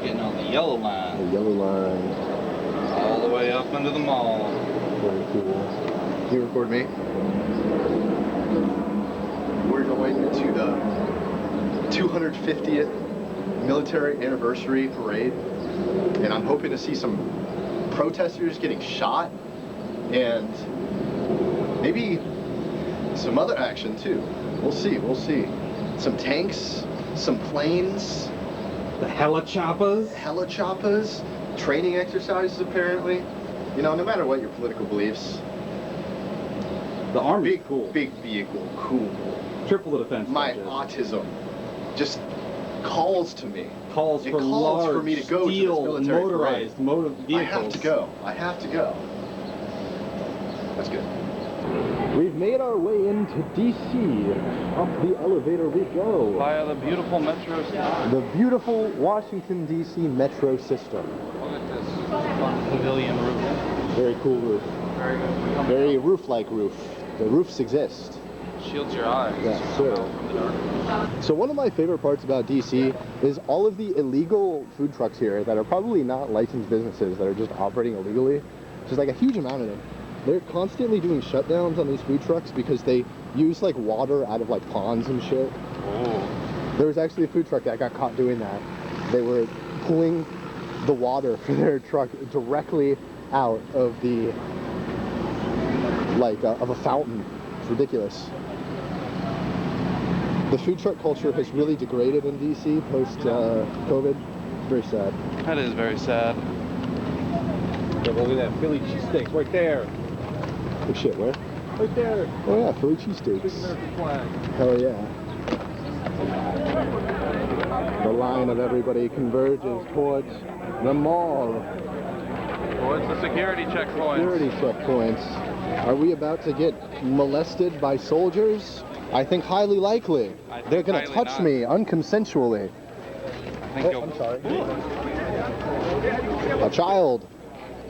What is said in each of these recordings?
Getting on the yellow line. The yellow line. All the way up into the mall. Very cool. Can you record me? We're going to the 250th military anniversary parade, and I'm hoping to see some protesters getting shot and maybe some other action too. We'll see, we'll see. Some tanks, some planes. The helichoppers. Helichoppers. Training exercises apparently. You know, no matter what your political beliefs. The Army's cool. Big vehicle, cool. Triple the defense. My budget. autism just calls to me. Calls it for calls large, for me to go steel, to this military motorized parade. vehicles. I have to go. I have to go. That's good. We've made our way into D.C. Up the elevator we go. Via the beautiful metro system. The beautiful Washington, D.C. metro system. Look at this fun pavilion roof. Very cool roof. Very good. Very roof-like roof. The roofs exist. Shields your eyes. Yeah, sure. From the dark. So one of my favorite parts about DC is all of the illegal food trucks here that are probably not licensed businesses that are just operating illegally. Just like a huge amount of them. They're constantly doing shutdowns on these food trucks because they use like water out of like ponds and shit. Oh. There was actually a food truck that got caught doing that. They were pulling the water for their truck directly out of the of a fountain. It's ridiculous. The food truck culture has really degraded in DC post COVID. Very sad. That is very sad. Yeah, look at that Philly cheesesteaks right there. Oh shit, where? Right there. Oh yeah, Philly cheesesteaks. Hell yeah. The line of everybody converges towards the mall. Towards the security checkpoints. Security checkpoints. Are we about to get molested by soldiers? I think highly likely. They're gonna touch me unconsensually. I think I'm sorry. A child.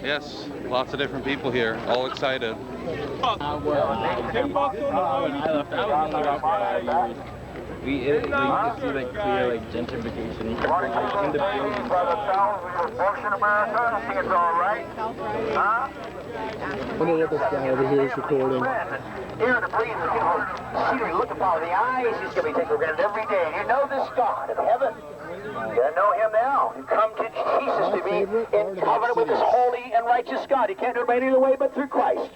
Yes, lots of different people here, all excited. We just see like clear like gentrification in the building. I wonder what this guy over here is recording. Here to please the scenery, look upon the eyes. He's going to be taken for granted every day. You know this God of heaven. You know him now. You come to Jesus to be in covenant with this holy and righteous God. You can't do it by any other way but through Christ.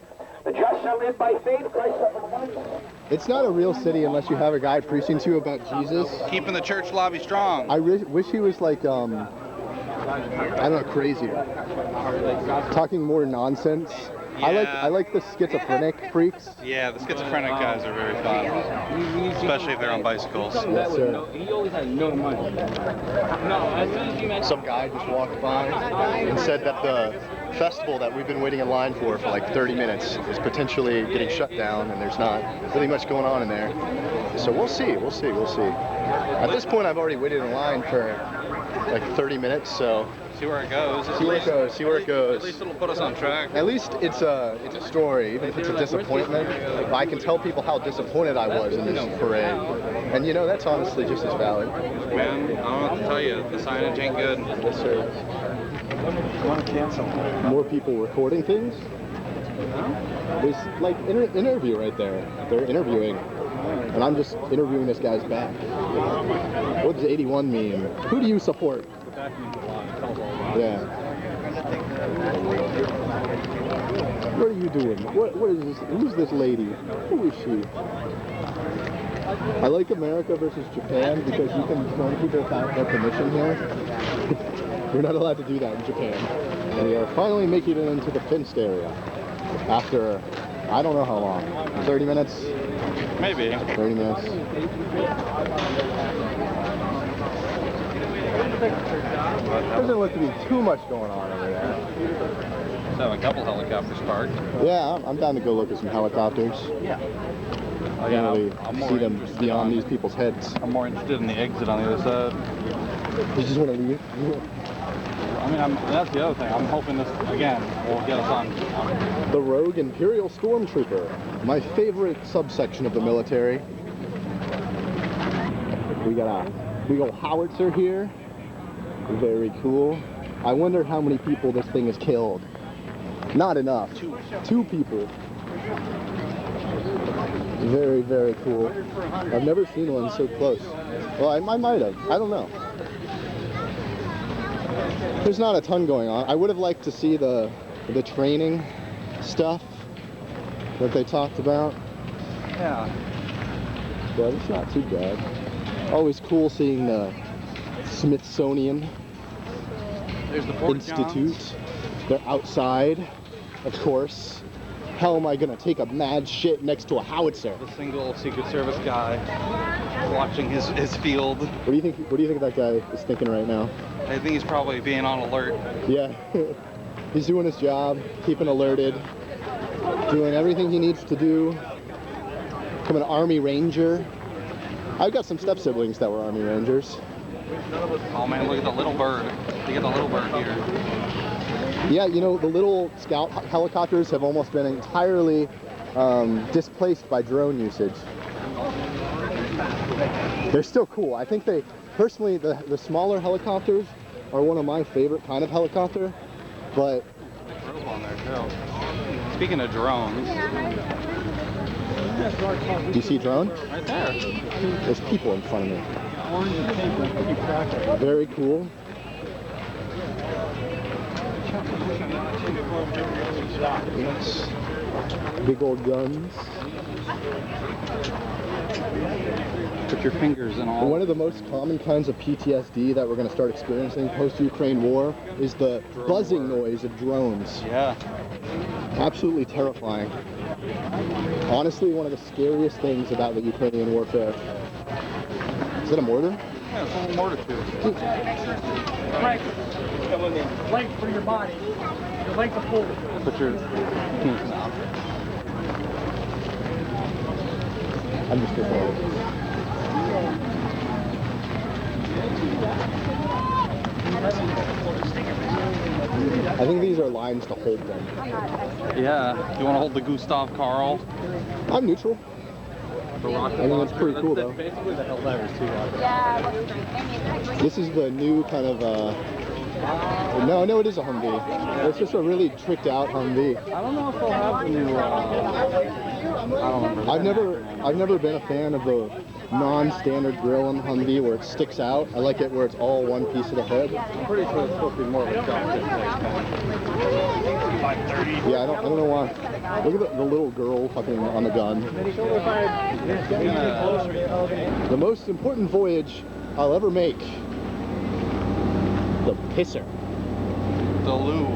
The just shall live by faith. Christ shall. It's not a real city unless you have a guy preaching to you about Jesus. Keeping the church lobby strong. I wish he was like, I don't know, crazier. Talking more nonsense. Yeah. I like the schizophrenic freaks. Yeah, the schizophrenic guys are very fun. Especially if they're on bicycles. Yes, sir. He always has no money. No, as soon as you mentioned. Some guy just walked by and said that the festival that we've been waiting in line for like 30 minutes is potentially getting shut down, and there's not really much going on in there. So we'll see, we'll see, we'll see. At this point, I've already waited in line for like 30 minutes, so See where it goes. see where it goes, see where it goes. At least it'll put us on track. At least it's a story, even if it's a disappointment. I can tell people how disappointed I was in this parade. And you know, that's honestly just as valid. Man, I don't know what to tell you. The signage ain't good. Yes, sir. More people recording things? There's like interview right there. They're interviewing. And I'm just interviewing this guy's back. What does 81 mean? Who do you support? Yeah. What are you doing? What is this? Who's this lady? Who is she? I like America versus Japan because you can phone people without their permission here. We're not allowed to do that in Japan. And we are finally making it into the fenced area after I don't know how long. 30 minutes? Maybe. 30 minutes. Doesn't look to be too much going on over there. So a couple helicopters parked. Yeah, I'm down to go look at some helicopters. Yeah. I can't really more see them interested beyond on- these people's heads. I'm more interested in the exit on the other side. You just want to leave? I mean, that's the other thing. I'm hoping this, again, will get us on. The Rogue Imperial Stormtrooper, my favorite subsection of the military. We got a big old howitzer here. Very cool. I wonder how many people this thing has killed. Not enough. Two people. Very, very cool. I've never seen one so close. Well, I might have. I don't know. There's not a ton going on. I would have liked to see the training stuff that they talked about. Yeah. But it's not too bad. Always cool seeing the Smithsonian There's the Institute. They're outside, of course. Hell am I gonna take a mad shit next to a howitzer? The single Secret Service guy watching his field. What do you think that guy is thinking right now? I think he's probably being on alert. Yeah. He's doing his job, keeping alerted, doing everything he needs to do. Become an Army Ranger. I've got some step siblings that were Army Rangers. Oh man, look at the little bird. Look at the little bird here. Yeah, you know, the little scout helicopters have almost been entirely displaced by drone usage. They're still cool. I think personally, the smaller helicopters are one of my favorite kind of helicopter, but... On there too. Speaking of drones. Do you see a drone? Right there. There's people in front of me. Very cool. Yes. Big old guns. Put your fingers in all. One of the most common kinds of PTSD that we're going to start experiencing post-Ukraine war is the buzzing noise of drones. Yeah. Absolutely terrifying. Honestly, one of the scariest things about the Ukrainian warfare. Is that a mortar? Yeah, it's a little mortar too. Length for your body. The length of pull. Put your... I'm just kidding. I think these are lines to hold them. Yeah. You want to hold the Gustav Karl? I'm neutral. I think that's pretty cool though. Basically the hell levers too. This is the new kind of no, it is a Humvee. It's just a really tricked out Humvee. I don't know if they'll have the new I don't remember. I've never been a fan of the non-standard grill on the Humvee where it sticks out. I like it where it's all one piece of the head. I'm pretty sure it's supposed to be more of a shotgun. Yeah, I don't know why. Look at the little girl fucking on the gun. The most important voyage I'll ever make. The pisser. The loo.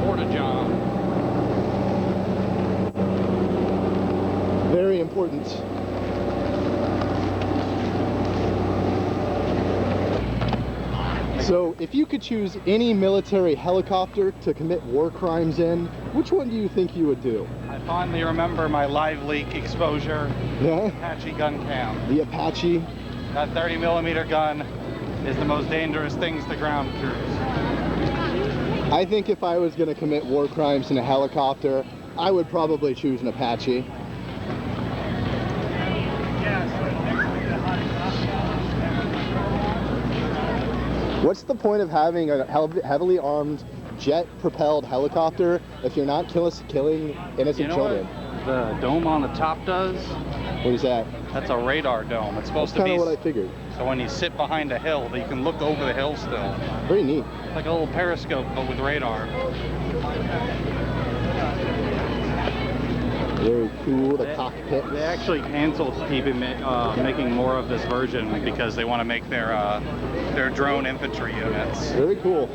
Porta-john. Very important. So, if you could choose any military helicopter to commit war crimes in, which one do you think you would do? I fondly remember my live leak exposure. Yeah? Apache gun cam. The Apache. That 30mm gun is the most dangerous things to ground troops. I think if I was going to commit war crimes in a helicopter, I would probably choose an Apache. What's the point of having a heavily armed, jet-propelled helicopter if you're not killing innocent children? What the dome on the top does? What is that? That's a radar dome. It's supposed That's to be kind of what I figured. so when you sit behind a hill, that you can look over the hill still. Very neat. It's like a little periscope, but with radar. Very cool. The cockpit. They actually canceled making more of this version because they want to make their drone infantry units. Very cool.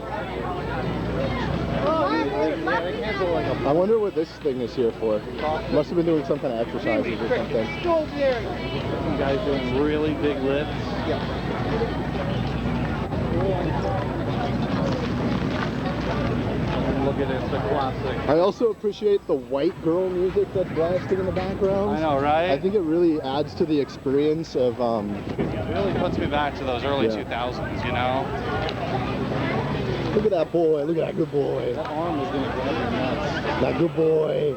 I wonder what this thing is here for. Must have been doing some kind of exercises or something. Some guys doing really big lifts. Look at it, it's a classic. I also appreciate the white girl music that's blasting in the background. I know, right? I think it really adds to the experience of It really puts me back to those early 2000s, you know? Look at that boy, look at that good boy. That arm is going to drive me nuts. That good boy.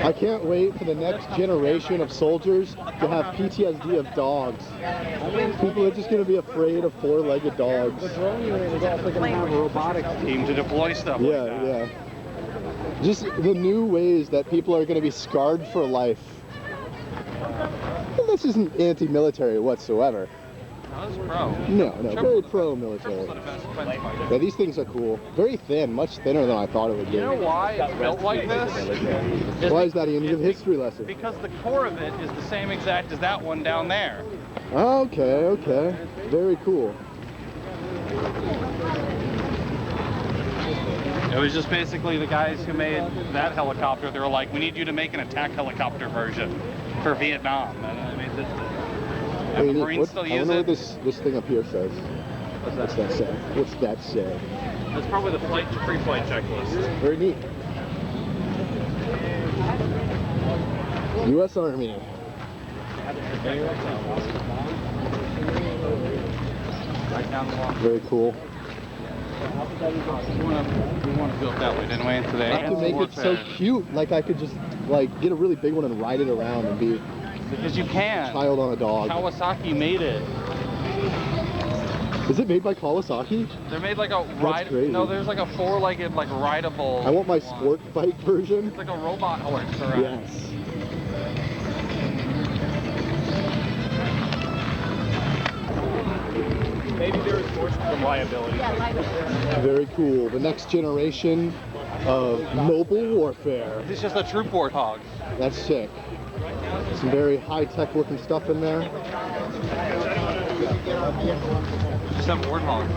I can't wait for the next generation of soldiers to have PTSD of dogs. People are just going to be afraid of four-legged dogs. The drone unit is also going to have a robotics team to deploy stuff Yeah, like that. yeah. Just the new ways that people are going to be scarred for life. Well, this isn't anti-military whatsoever. No, that's pro. No, very pro-military. The best defense fighter. Yeah, these things are cool. Very thin, much thinner than I thought it would be. You know why it's built like this? Why is that, Ian? Give a history lesson. Because the core of it is the same exact as that one down there. Okay, okay. Very cool. It was just basically the guys who made that helicopter, they were like, we need you to make an attack helicopter version for Vietnam. And I made this. And the Marines still I use wonder it. what this thing up here says. What's that say? What's that say? That's probably the pre-flight checklist. Very neat. U.S. Army. Right down the wall. Very cool. We want to build that way, didn't we? Today. I have to make it so cute. Like I could just like get a really big one and ride it around and be Because you can. a child on a dog. Kawasaki made it. Is it made by Kawasaki? They're made like a ride. crazy. No, there's like a four-legged, like rideable. I want my one. sport bike version. It's like a robot horse, correct? Yes. Maybe there is more liability. Very cool. The next generation of mobile warfare. It's just a troop warthog. That's sick. Some very high-tech looking stuff in there. Just have warthogs.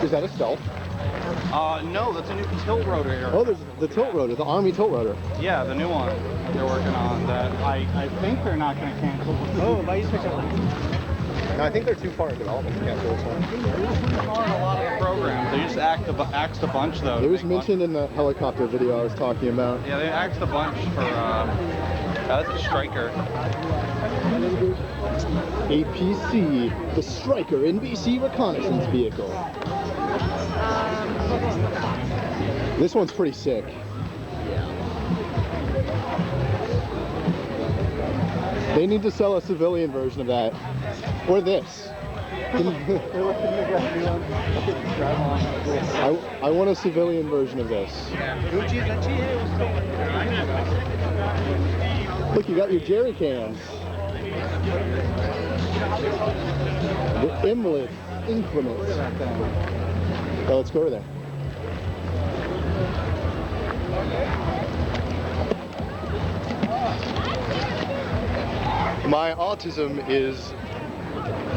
Is that a stealth? No, that's a new tilt rotor here. Oh, there's the tilt rotor, the Army tilt rotor. Yeah, the new one that they're working on. That I think they're not going to cancel. Oh, no, I think they're too far in development to cancel this one. A lot of the programs. They just axed a bunch though. It was mentioned in the helicopter video I was talking about. Yeah, they axed a bunch for. That's a Striker. APC, the Striker NBC reconnaissance vehicle. This one's pretty sick. They need to sell a civilian version of that. Or this. I want a civilian version of this. Look, you got your jerry cans. The increments. Oh, let's go over there. My autism is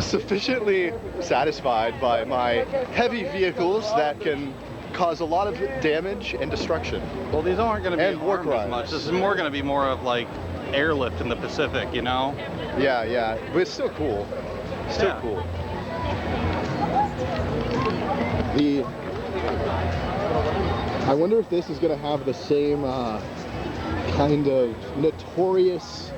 sufficiently satisfied by my heavy vehicles that can cause a lot of damage and destruction. Well, these aren't going to be And work armed as rides. much. This is more going to be more of like airlift in the Pacific, you know? Yeah, yeah, but it's still cool. Still Yeah. cool. I wonder if this is going to have the same kind of notoriousness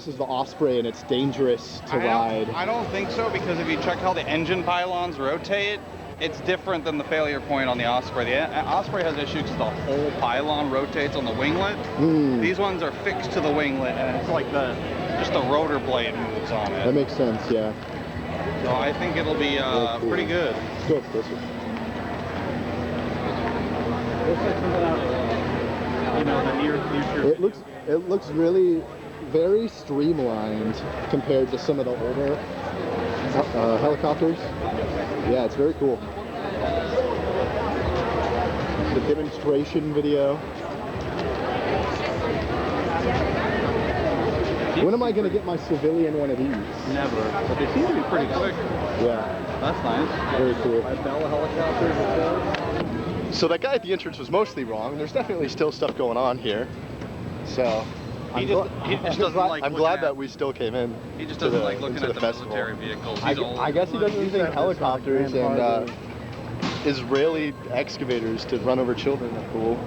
as the Osprey, and it's dangerous to ride. I don't think so, because if you check how the engine pylons rotate, it's different than the failure point on the Osprey. The Osprey has issues because the whole pylon rotates on the winglet. These ones are fixed to the winglet, and it's like just the rotor blade moves on it. That makes sense, yeah. So I think it'll be Very cool. pretty good. Let's go closer. You know, the near future. It looks really very streamlined compared to some of the older helicopters. Yeah, it's very cool. The demonstration video. When am I going to get my civilian one of these? Never. But they seem to be pretty quick. Yeah, That's nice. very cool. Bella helicopters. So that guy at the entrance was mostly wrong. There's definitely still stuff going on here. So He just doesn't like. I'm glad that we still came in. He just to doesn't the- like looking into at the festival. military vehicles. He's old. I guess he doesn't think helicopters and Israeli excavators to run over children are cool.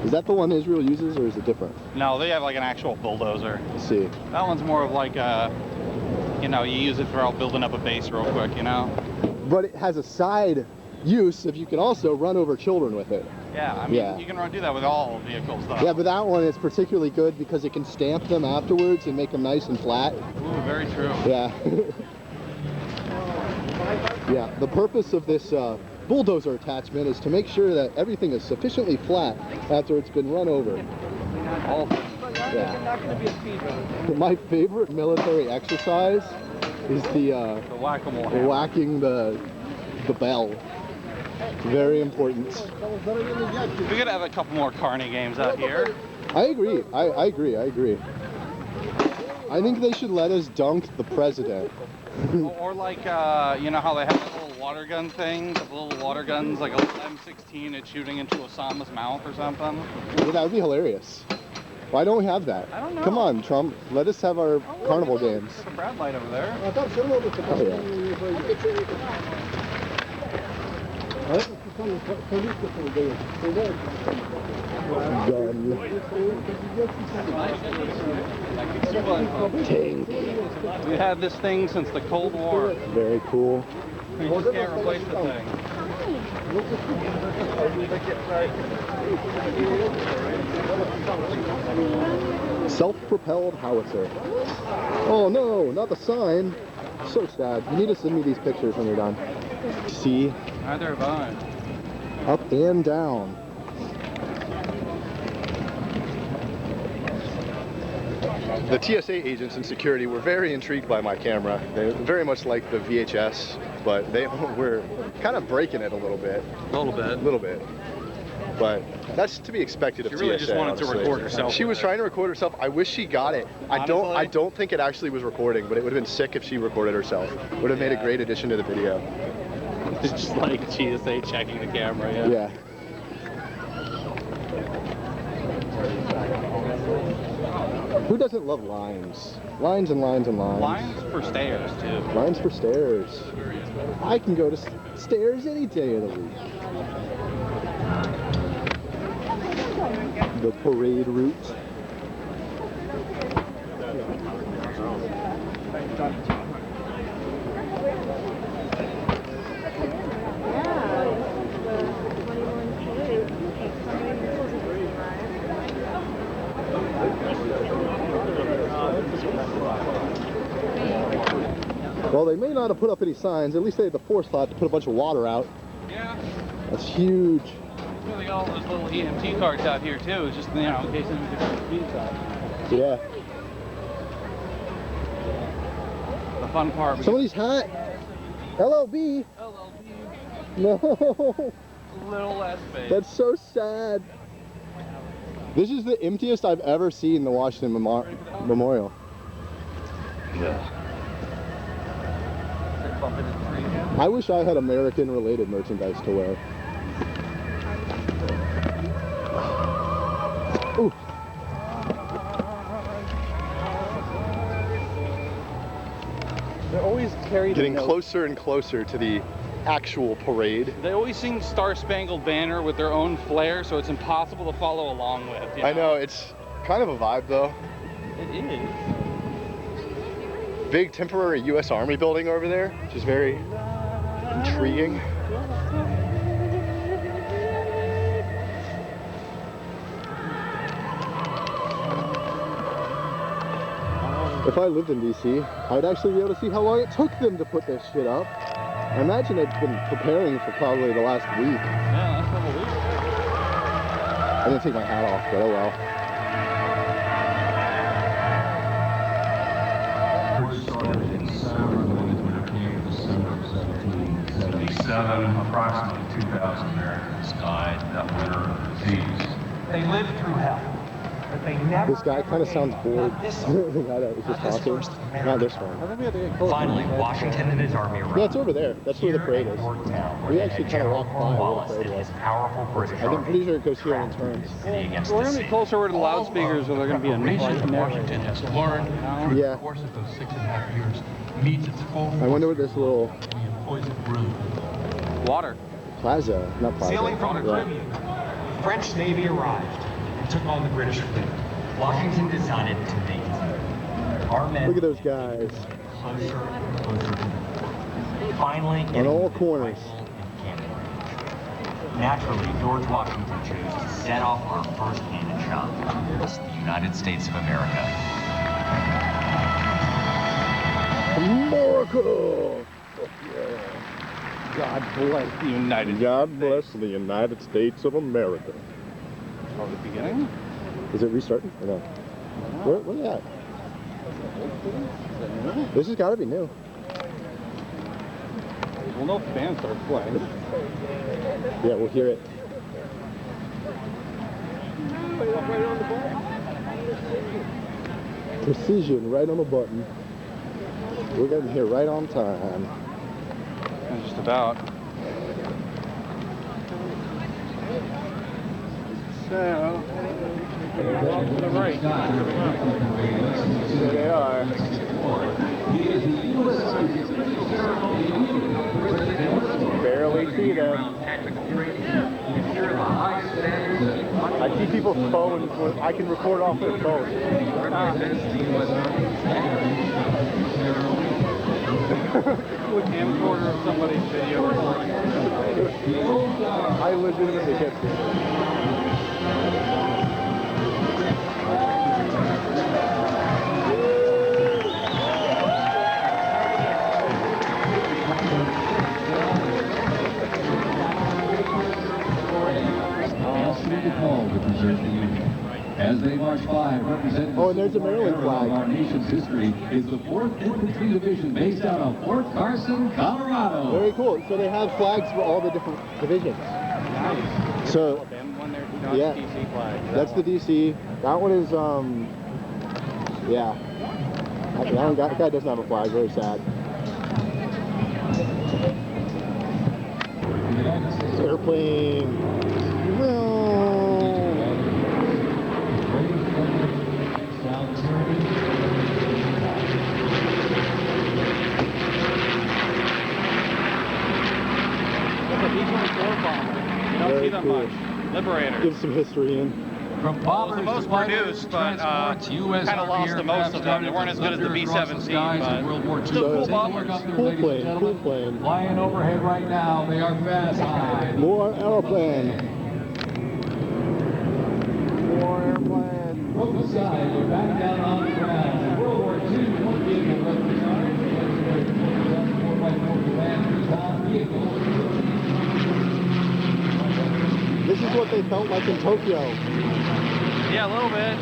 Is that the one Israel uses, or is it different? No, they have like an actual bulldozer. Let's see. That one's more of like you know, you use it for building up a base real quick, you know? But it has a side. use if you can also run over children with it. Yeah, I mean, you can do that with all vehicles, though. Yeah, but that one is particularly good because it can stamp them afterwards and make them nice and flat. Ooh, very true. Yeah. Yeah, the purpose of this bulldozer attachment is to make sure that everything is sufficiently flat after it's been run over. Yeah. My favorite military exercise is the whack-a-mole. Whacking the bell. Very important. We could have a couple more carny games out here. I agree. I agree. I agree. I think they should let us dunk the president. Or like, you know how they have that little water gun thing? The little water guns, like a little M16, it's shooting into Osama's mouth or something? Yeah, that would be hilarious. Why don't we have that? I don't know. Come on, Trump. Let us have our carnival games. There's a Brad light over there. Oh, yeah. Tank. We had this thing since the Cold War. Very cool. We just can't replace the thing. Self-propelled howitzer. Oh no, not the sign. So sad. You need to send me these pictures when you're done. See? Neither have I. Up and down. The TSA agents and security were very intrigued by my camera. They very much like the VHS, but they were kind of breaking it a little bit. A little bit. A little bit. But that's to be expected of TSA. She really just wanted honestly. to record herself. She was trying to record herself. I wish she got it. I don't think it actually was recording, but it would have been sick if she recorded herself. Would have made a great addition to the video. It's just like TSA checking the camera, yeah. Yeah. Who doesn't love lines? Lines and lines and lines. Lines for stairs, too. Lines for stairs. I can go to stairs any day of the week. The parade route. Well, they may not have put up any signs. At least they had the forethought to put a bunch of water out. Yeah. That's huge. They got all those little EMT cards out here too. It's just, you know, in case anyone gets the speed side. Yeah. The fun part. Somebody's hat. LLB. LLB. No. A little less space. That's so sad. This is the emptiest I've ever seen the Washington Memorial. Yeah. I wish I had American-related merchandise to wear. Ooh. They always carry Getting closer and closer to the actual parade. They always sing Star Spangled Banner with their own flair, so it's impossible to follow along with. You know? I know, it's kind of a vibe though. It is. Big temporary U.S. Army building over there, which is very intriguing. If I lived in D.C., I'd actually be able to see how long it took them to put this shit up. I imagine they've been preparing for probably the last week. Yeah, last couple weeks. I didn't take my hat off, but oh well. Started in December, came December 1777. Approximately 2,000 Americans died that winter of disease. They lived through hell, but they never. This guy kind of sounds bored. Not this The guy that was just talking. Not this one. Finally, Washington and his army arrived. Yeah, it's over there. That's where the parade is. We actually kind of walked by where the Wallace parade and was. his powerful British I'm army. pretty sure it goes here and turns. Against We're the going to be sea. closer to the loudspeakers, or they're going to be a Washington has learned through Yeah. the course of those 6.5 years meets its full I wonder what this little poison brew. water. plaza, not plaza. Sailing from the Yeah. Caribbean, the French Navy arrived and took on the British fleet. Washington decided to make it. Our men Look at those guys. closer and closer to them. Finally, On all corners. rifle and cannon. Naturally, George Washington chose to set off our first cannon shot. The United States of America. America! God bless the United States. God bless the United States of America. Oh, the beginning? Is it restarting? Or no? Where are they at? This has got to be new. Well, no fans start playing. Yeah, we'll hear it. Precision, right on the button. We're getting here right on time. Just about. So, off to the right. There they are. Barely see them. I see people's phones. I can record off their phones. With camcorder of somebody's video recording. I legitimately can't see it. As they march by, representing Oh, and there's a Maryland flag. Our nation's history is the 4th Infantry Division based out of Fort Carson, Colorado. Very cool. So they have flags for all the different divisions. Nice. So, yeah, DC flag. that's the DC. That one is, yeah. That guy doesn't have a flag. Very sad. Airplane. No. Very cool. Liberator. Give some history in. From bombers the most to fighters, produced, but transports, U.S. kind of lost Army to most aircraft of them. They weren't as good as the started to thunder across the B-17, skies but in World War II. still cool Take a look bombers. up there, Cool ladies and plane, gentlemen. cool plane. Flying overhead right now, they are fast high. More airplane. More airplane. From the side, we're back down on the ground. In World War II, one vehicle was retired. 4x4 command vehicle. This is what they felt like in Tokyo. Yeah, a little bit,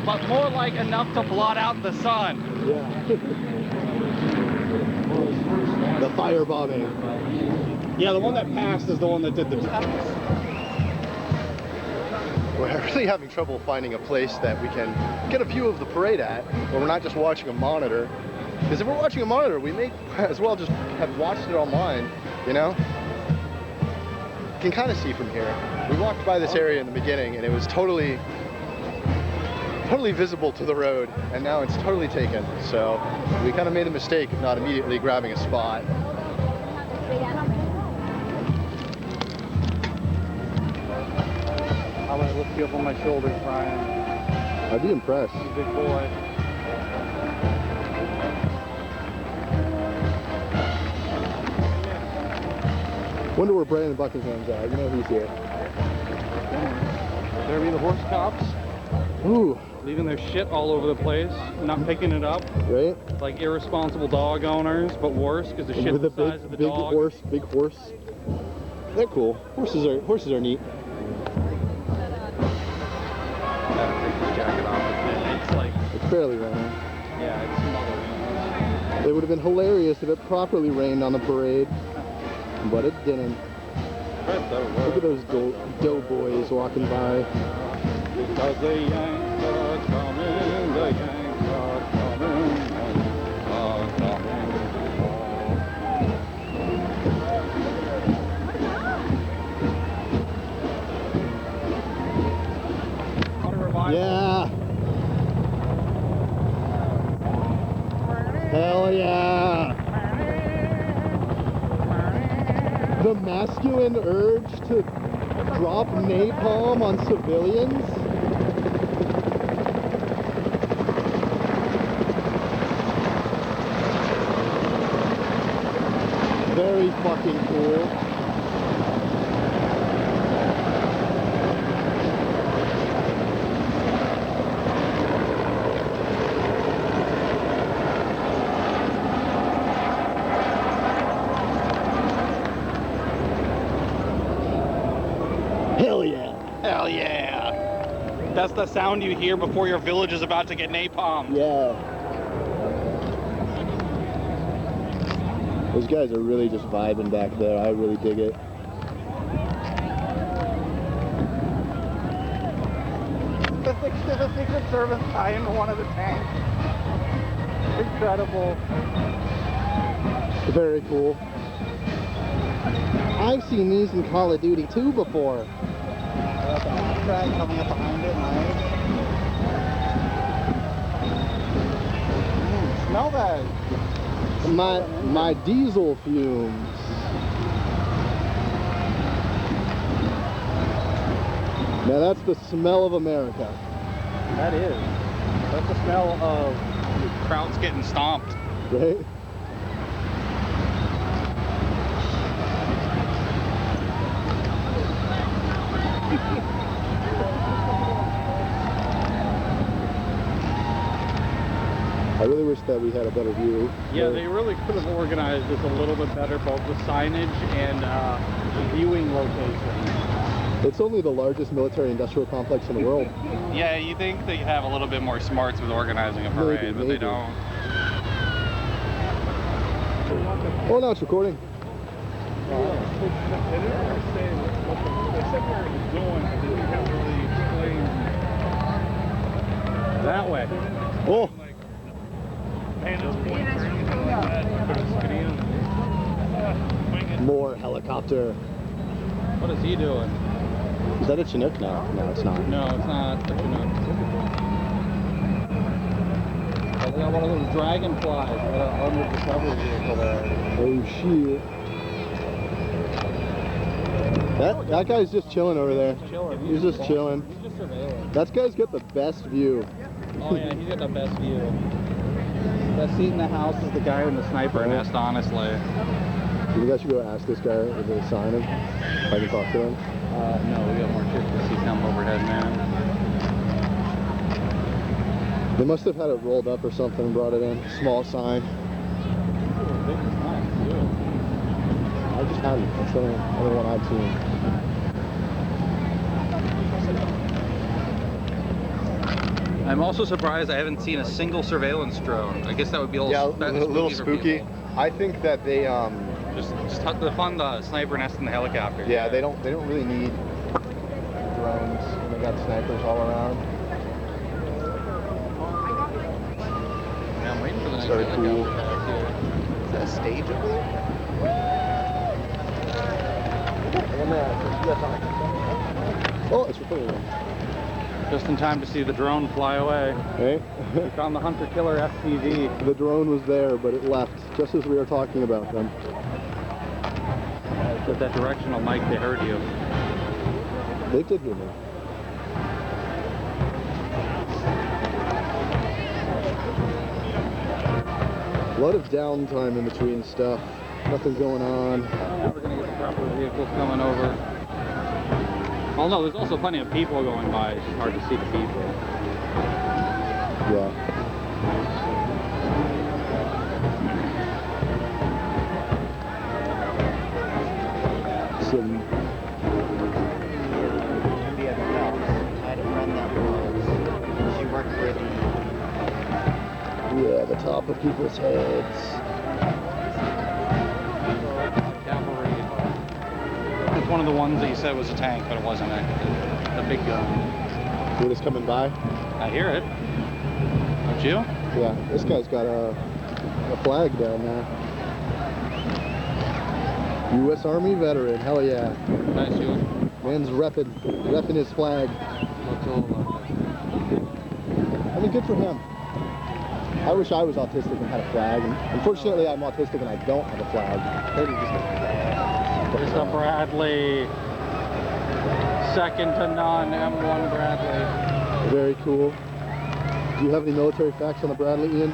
but more like enough to blot out the sun. Yeah. The firebombing. Yeah, the one that passed is the one that did the. We're really having trouble finding a place that we can get a view of the parade at, where we're not just watching a monitor. Because if we're watching a monitor, we may as well just have watched it online, you know? You can kind of see from here. We walked by this area in the beginning, and it was totally visible to the road, and now it's totally taken. So we kind of made the mistake of not immediately grabbing a spot. I'm gonna lift you up on my shoulders, Brian. I'd be impressed. You big boy. Wonder where Brandon Buckingham's at. You know he's here. There be the horse cops. Ooh. Leaving their shit all over the place, not picking it up. Right? Like irresponsible dog owners, but worse because the shit's With the a size of the big dog. big horse. They're cool. Horses are neat. Take this jacket off. It's like, It's barely raining. yeah, it's smothering. It would have been hilarious if it properly rained on the parade, but it didn't. Look at those doughboys walking by. Because the Yanks are coming, the Yanks are coming, are coming. Yeah. Hell yeah. The masculine urge to drop napalm on civilians. Very fucking cool. That's the sound you hear before your village is about to get napalmed. Yeah. Those guys are really just vibing back there. I really dig it. There's a Secret Service tie into one of the tanks. Incredible. Very cool. I've seen these in Call of Duty 2 before. Track coming up behind it, nice. Smell that. My diesel fumes. Now that's the smell of America. That is. That's the smell of crowds getting stomped. Right? I really wish that we had a better view. Yeah, they really could have organized this a little bit better, both the signage and the viewing location. It's only the largest military-industrial complex in the world. Yeah, you think they'd have a little bit more smarts with organizing a parade, but they don't. Oh, now it's recording. That way. Oh! More helicopter. What is he doing? Is that a Chinook? No, no, it's not. No, it's not a Chinook. Oh, they got one of those dragonflies under the recovery vehicle there. Oh shit. That guy's just chilling over there. He's just chilling. He's just surveilling. That guy's got the best view. Oh yeah, he's got the best view. That seat in the house is the guy in the sniper nest, honestly. You guys should go ask this guy if they sign him. If I can talk to him. No, we got more trips to see come overhead, man. They must have had it rolled up or something and brought it in. Small sign. I just hadn't. That's the only one I've seen. I'm also surprised I haven't seen a single surveillance drone. I guess that would be a little, little for spooky. people. I think that they Just to fund the sniper nest and the helicopter. yeah, they don't really need drones when they got snipers all around. Yeah, I'm waiting for the next Very helicopter cool. back here. Is that a stage over there? Oh, it's recording. Just in time to see the drone fly away. Hey? We found the Hunter Killer FPV. The drone was there, but it left just as we were talking about them. With that directional mic, they heard you. They did hear me. A lot of downtime in between stuff. Nothing going on. Now we're going to get the proper vehicles coming over. Oh no, there's also plenty of people going by. It's just hard to see the people. Yeah. Some. I had a friend that was. She worked for the. Yeah, the top of people's heads. Cavalry. It's one of the ones that you said was a tank, but it wasn't actually. The big gun. We're just coming by. I hear it. Don't you? Yeah, this guy's got a flag down there. U.S. Army veteran, hell yeah. Nice, you. Man's repping his flag. What's all about I mean, good for him. I wish I was autistic and had a flag. And unfortunately, I'm autistic and I don't have a flag. There's the Bradley. Second to none, M1 Bradley. Very cool. Do you have any military facts on the Bradley, Ian?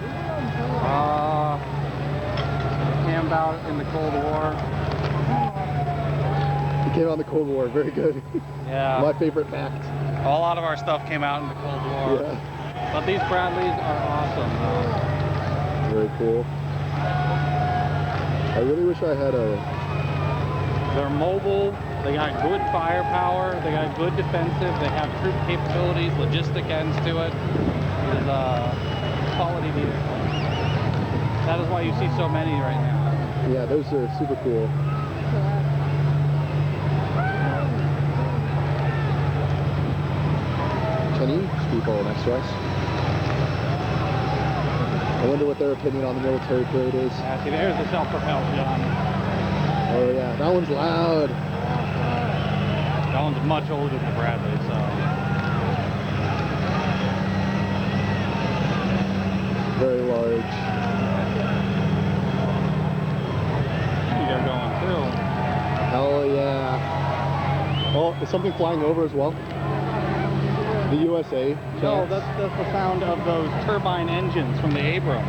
Came out in the Cold War. He came out in the Cold War. Very good. Yeah. My favorite fact. A lot of our stuff came out in the Cold War. Yeah. But these Bradleys are awesome. Very cool. I really wish I had a... They're mobile. They got good firepower. They got good defensive. They have troop capabilities, logistic ends to it. It is a quality vehicle. That is why you see so many right now. Yeah, those are super cool. Chinese people next to us. I wonder what their opinion on the military parade is. Yeah, see, there's the self-propelled gun. Oh yeah, that one's loud. That one's much older than the Bradley, so. Very large. They're going too. Hell yeah. Oh, is something flying over as well? The USA? No, that's the sound of those turbine engines from the Abrams.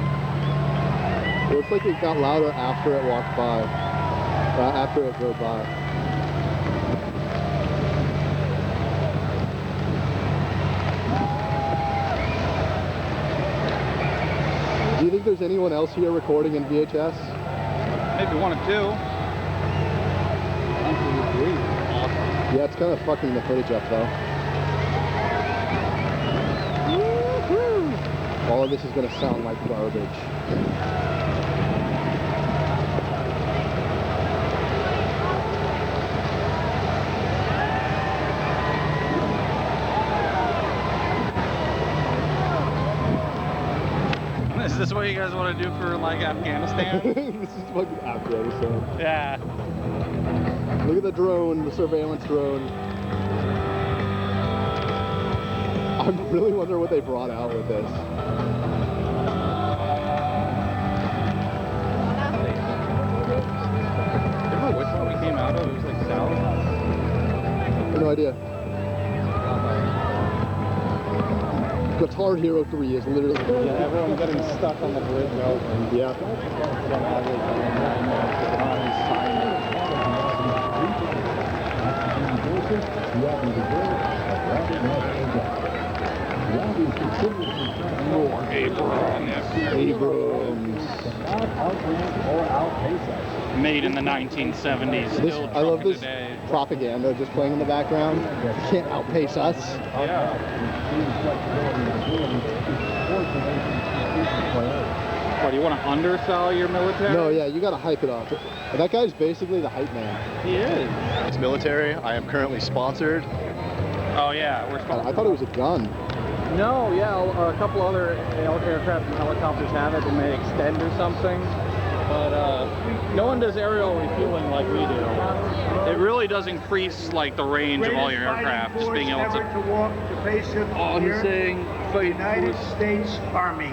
It looks like it got louder after it walked by. After it drove by. Do you think there's anyone else here recording in VHS? Maybe one or two. Awesome. Yeah, it's kind of fucking the footage up though. All of this is going to sound like garbage. Is this what you guys want to do for like Afghanistan? This is fucking Afghanistan. Yeah. Look at the drone, the surveillance drone. I really wonder what they brought out with this. Remember which one we came out of? It was like south. I have no idea. Guitar Hero 3 is literally... Yeah, everyone getting stuck on the bridge over. Yeah. Abrams. Made in the 1970s. This, I love this propaganda just playing in the background. You can't outpace us. Yeah. What, do you want to undersell your military? No, yeah, you gotta hype it up. That guy's basically the hype man. He is. It's military. I am currently sponsored. Oh yeah, we're sponsored. I thought it was a gun. No, yeah, a couple other aircraft and helicopters have it. They may extend or something. But no one does aerial refueling like we do. It really does increase like the range of all your aircraft, just being able to walk the face of the oh, he's saying the United States Army.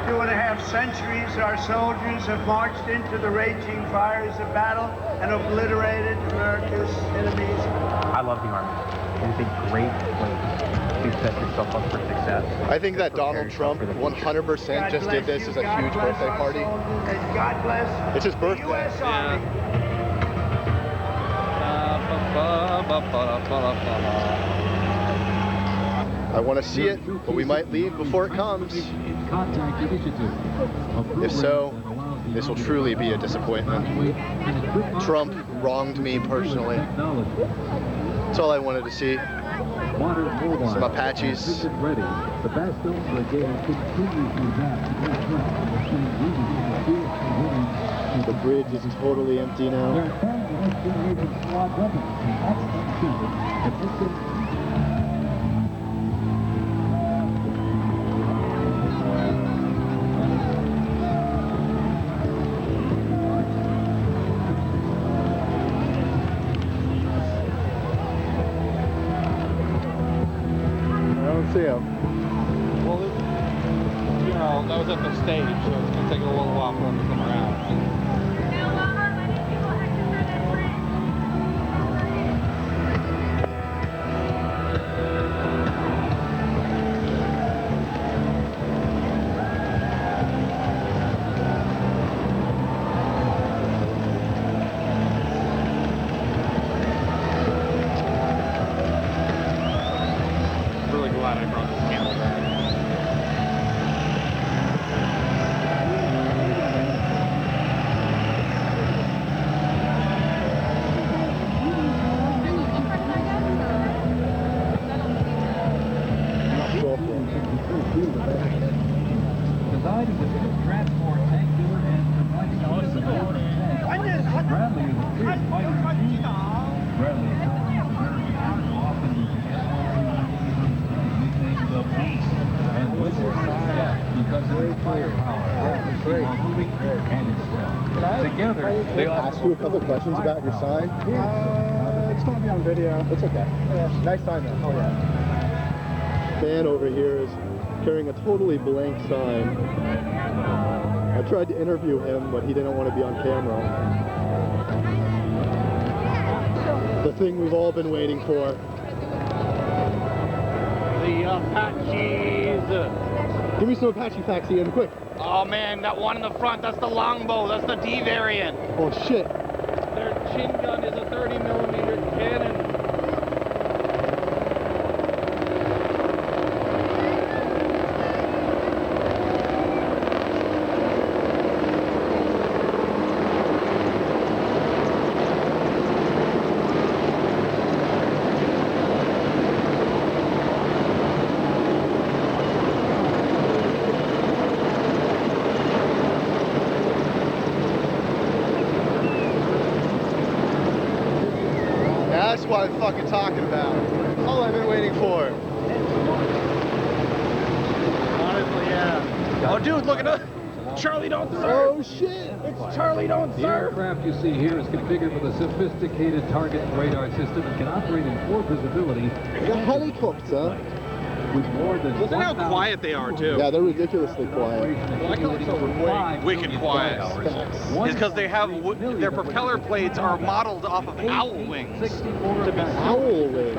For 2.5 centuries, our soldiers have marched into the raging fires of battle and obliterated America's enemies. I love the Army. It's a great way to set yourself up for success. I think that Donald Trump 100% just did this as a huge birthday party. And God bless it's his birthday. the U.S. Army. I want to see it, but we might leave before it comes. If so, this will truly be a disappointment. Trump wronged me personally. That's all I wanted to see. Some Apaches. The bridge is totally empty now. See him. Well, you know, that was at the stage, so it's going to take a little while for him to come around. They ask you a couple questions about your sign? It's going to be on video. It's okay. Nice sign though. Oh yeah. Man over here is carrying a totally blank sign. I tried to interview him, but he didn't want to be on camera. The thing we've all been waiting for. The Apaches. Give me some Apache facts, Ian, quick. Oh man, that one in the front, that's the longbow. That's the D variant. Oh shit. Their chin gun is a 30mm cannon. That's what I'm fucking talking about. All I've been waiting for. Honestly, yeah. Oh, dude, look at that. Charlie don't serve. Oh, shit. It's Charlie don't The serve. aircraft you see here is configured with a sophisticated target radar system and can operate in poor visibility. The helicopter. With more than Listen how quiet they are, too. Yeah, they're ridiculously quiet. Wicked quiet. It's because they have their propeller plates are modeled off of owl wings. Owl wings.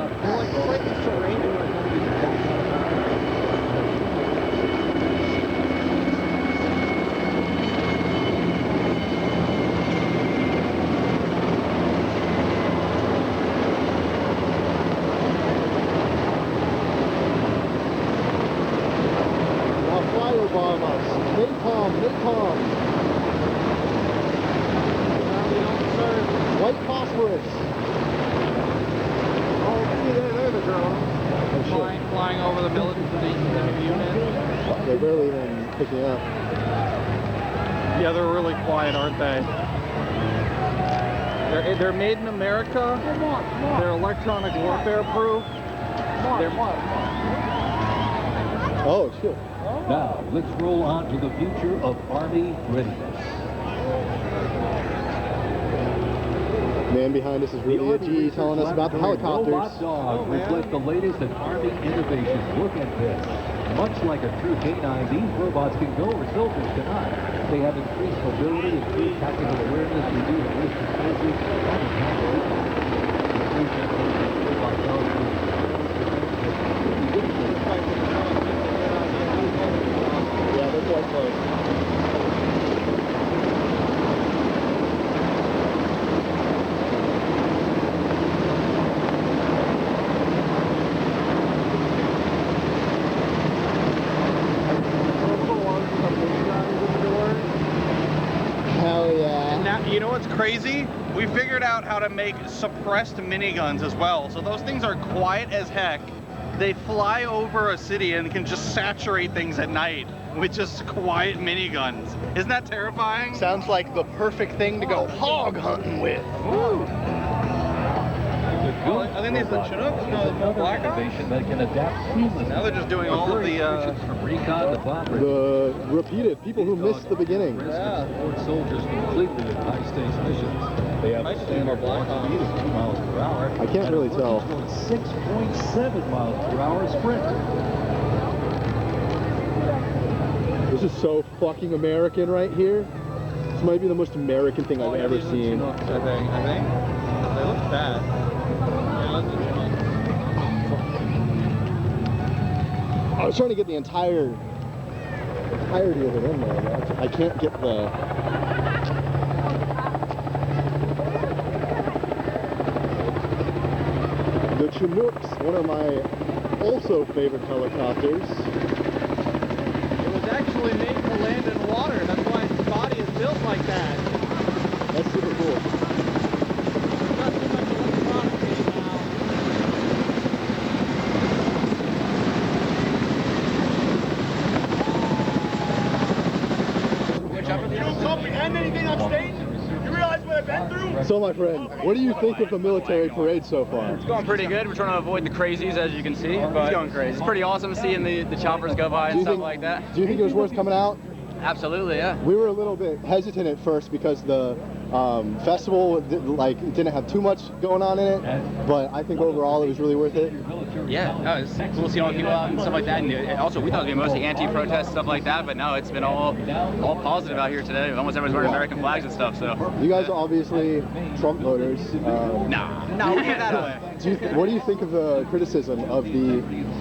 Napalm. White phosphorus. Oh, see, there's a drone. Flying over the military unit. They're barely even picking up. Yeah, they're really quiet, aren't they? They're made in America. They're electronic warfare proof. Oh, shit. Now, let's roll on to the future of Army readiness. Man behind us is really edgy, telling us about the helicopters. Robot dog reflect the latest in Army innovations. Look at this. Much like a true canine, these robots can go where soldiers cannot. They have increased mobility, improved tactical awareness, reduced risk of surgery, and enhanced robot dogs. Yeah, they're quite close. Hell yeah. And now, you know what's crazy? We figured out how to make suppressed miniguns as well. So those things are quiet as heck. They fly over a city and can just saturate things at night with just quiet miniguns. Isn't that terrifying? Sounds like the perfect thing to go hog hunting with. Woo. I think these are the Chinooks. No, the black innovation that can adapt seamlessly. Now they're just doing all of the from recon to bomb the repeated people who missed the beginning. Yeah. Support soldiers completely in high-stakes missions. They have a speed of 2 miles per hour. I can't really tell. 6.7 miles per hour sprint. This is so fucking American right here. This might be the most American thing I've ever seen. I think. They look bad. I was trying to get the entirety of it in there. But I can't get the. The Chinooks, one of my also favorite helicopters. It was actually made to land in water. That's why its body is built like that. That's super cool. So, my friend, what do you think of the military parade so far? It's going pretty good. We're trying to avoid the crazies, as you can see, but it's going crazy. It's pretty awesome seeing the choppers go by and stuff like that. Do you think it was worth coming out? Absolutely, yeah. We were a little bit hesitant at first because the Festival, like, didn't have too much going on in it, but I think overall it was really worth it. Yeah, it's cool seeing all the people out and stuff like that. And also, we thought it would be mostly anti-protest stuff like that, but no, it's been all positive out here today. Almost everyone's wearing American flags and stuff. So you guys are obviously Trump voters. No, leave that away. What do you think of the criticism of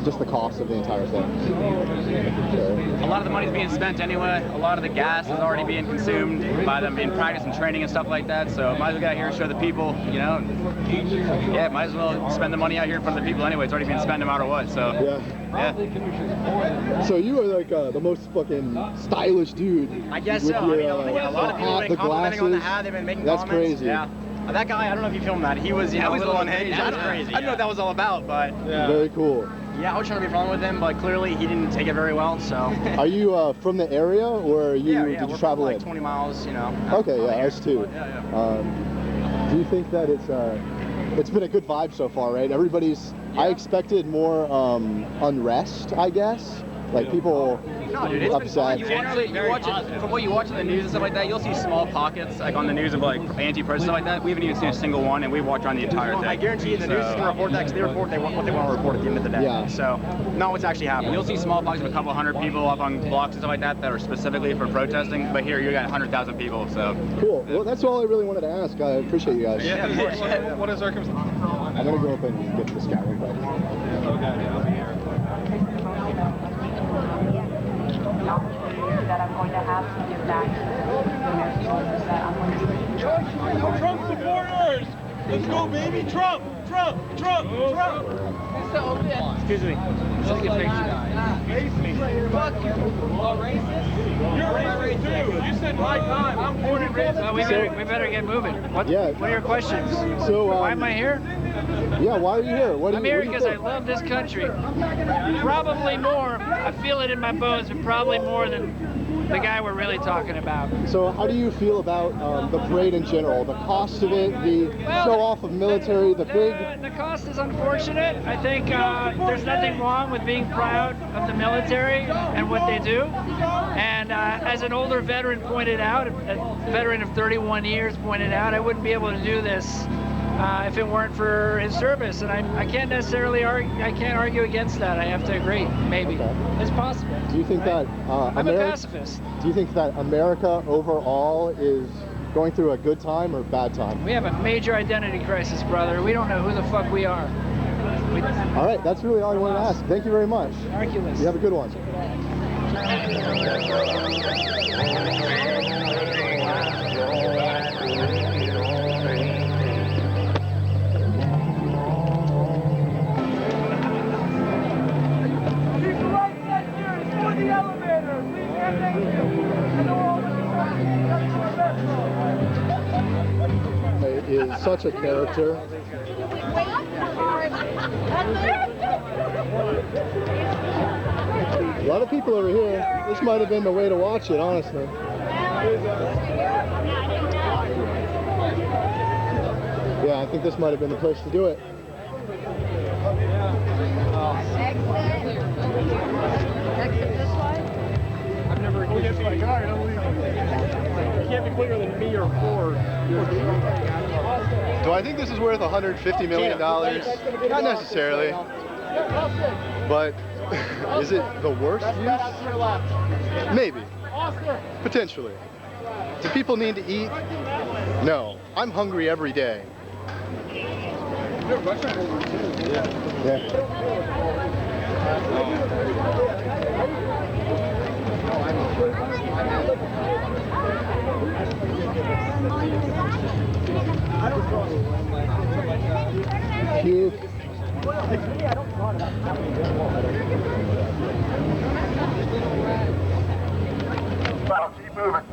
just the cost of the entire thing? A lot of the money's being spent anyway. A lot of the gas is already being consumed by them in practice and training and stuff like that. So might as well get out here and show the people, you know. Yeah, might as well spend the money out here in front of the people anyway. It's already being spent no matter what. So yeah. So you are like the most fucking stylish dude. I guess so. I mean, a lot of people have been complimenting on the hat. They've been making comments. That's crazy. Yeah. That guy, I don't know if you filmed that. He was, a little unhinged. That's crazy. I don't know what that was all about, but very cool. Yeah, I was trying to be friendly with him, but clearly he didn't take it very well. So. Are you from the area, or did you travel like 20 miles, you know? Okay, yeah, us too. Do you think that it's been a good vibe so far, right? Everybody's. I expected more unrest, I guess. Like people upset. From what you watch in the news and stuff like that, you'll see small pockets like on the news of like anti-protest stuff like that. We haven't even seen a single one, and we've watched around the entire thing. I guarantee you the news is going to report that because they report what they want to report at the end of the day. Yeah. So, not what's actually happening. You'll see small pockets of a couple hundred people up on blocks and stuff like that that are specifically for protesting, but here you got 100,000 people. So. Cool. Well, that's all I really wanted to ask. I appreciate you guys. Yeah, of course. What is circumstances? I'm gonna go up and get the scout real quick. Okay, I'll be here. That I'm going to have to give back to the soldiers that I'm going to Trump supporters! Let's go, baby! Trump! Trump! Trump! Trump! Excuse me. Let's take a picture. Face me. Fuck you. Racist? You're racist too. You said my time. I'm born and raised. Well, we better get moving. What are your questions? So, why am I here? Yeah, why are you here? I'm here because I love this country. Probably more. I feel it in my bones, but probably more than the guy we're really talking about. So how do you feel about the parade in general? The cost of it, the show off of military, the cost is unfortunate. I think there's nothing wrong with being proud of the military and what they do. And as an older veteran pointed out, a veteran of 31 years pointed out, I wouldn't be able to do this if it weren't for his service, and I can't necessarily argue against that. I have to agree. Maybe it's possible. Do you think that I'm a pacifist? Do you think that America overall is going through a good time or bad time? We have a major identity crisis, brother. We don't know who the fuck we are. All right, that's really all I wanted to ask. Thank you very much. Hercules. You have a good one. Is such a character. A lot of people over here. This might have been the way to watch it, honestly. Yeah, I think this might have been the place to do it. Exit this way? I've never used my car. You can't be quicker than me or Ford. Do I think this is worth $150 million? Not necessarily. But is it the worst use? Maybe. Potentially. Do people need to eat? No. I'm hungry every day. Cute.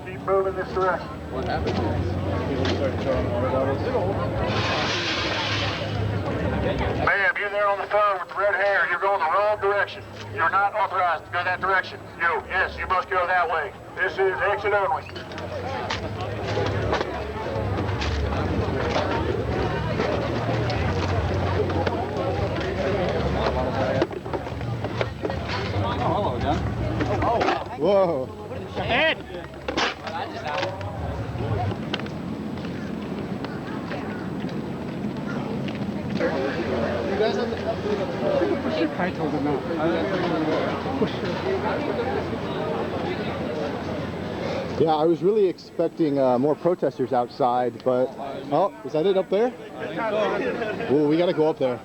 Keep moving this direction. What happened? Ma'am, you're there on the phone with red hair. You're going the wrong direction. You're not authorized to go that direction. Yes, you must go that way. This is exit only. Oh, hello again. Whoa. Ed! guys have the... I told him no. Yeah, I was really expecting more protesters outside, but... Oh, is that it up there? Oh, we gotta go up there.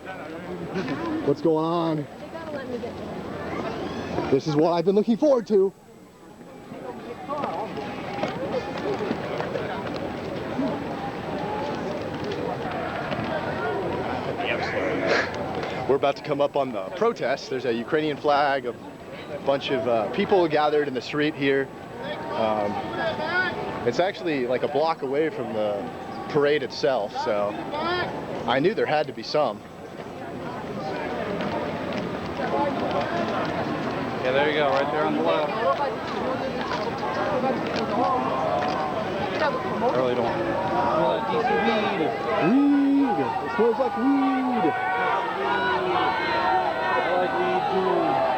What's going on? This is what I've been looking forward to. We're about to come up on the protest. There's a Ukrainian flag, a bunch of people gathered in the street here. It's actually like a block away from the parade itself, so I knew there had to be some. Yeah, there you go, right there on the left. I really don't. DC weed. Weed. It smells like weed. I like weed too.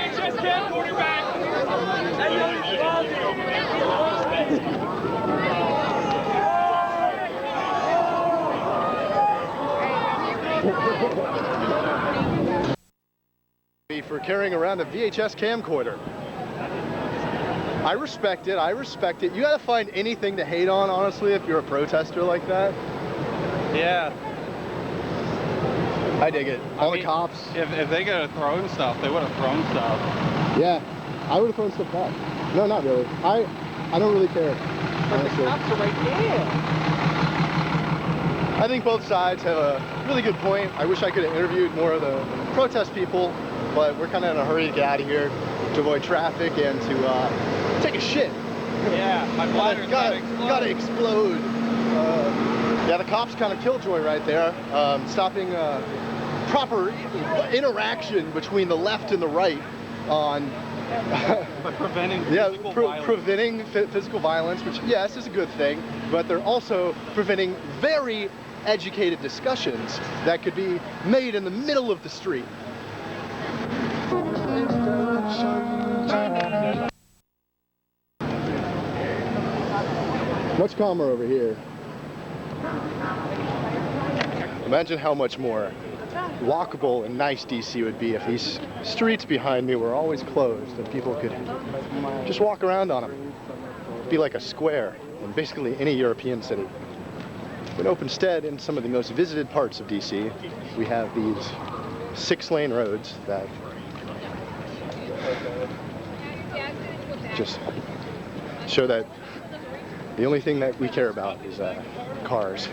VHS Camcorder back. For carrying around a VHS camcorder. I respect it. I respect it. You gotta find anything to hate on, honestly, if you're a protester like that. Yeah. I dig it. All the cops. If they could have thrown stuff, they would have thrown stuff. Yeah, I would have thrown stuff back. No, not really. I don't really care. But the cops are right there. I think both sides have a really good point. I wish I could have interviewed more of the protest people, but we're kind of in a hurry to get out of here to avoid traffic and to take a shit. Yeah, my bladder's gotta explode. Yeah, the cops kind of killjoy right there, stopping proper interaction between the left and the right on by preventing physical violence. Preventing physical violence, which yes is a good thing, but they're also preventing very educated discussions that could be made in the middle of the street. Much calmer over here. Imagine how much more walkable and nice DC would be if these streets behind me were always closed and people could just walk around on them. It'd be like a square in basically any European city. But instead, in some of the most visited parts of DC, we have these 6-lane roads that just show that the only thing that we care about is cars.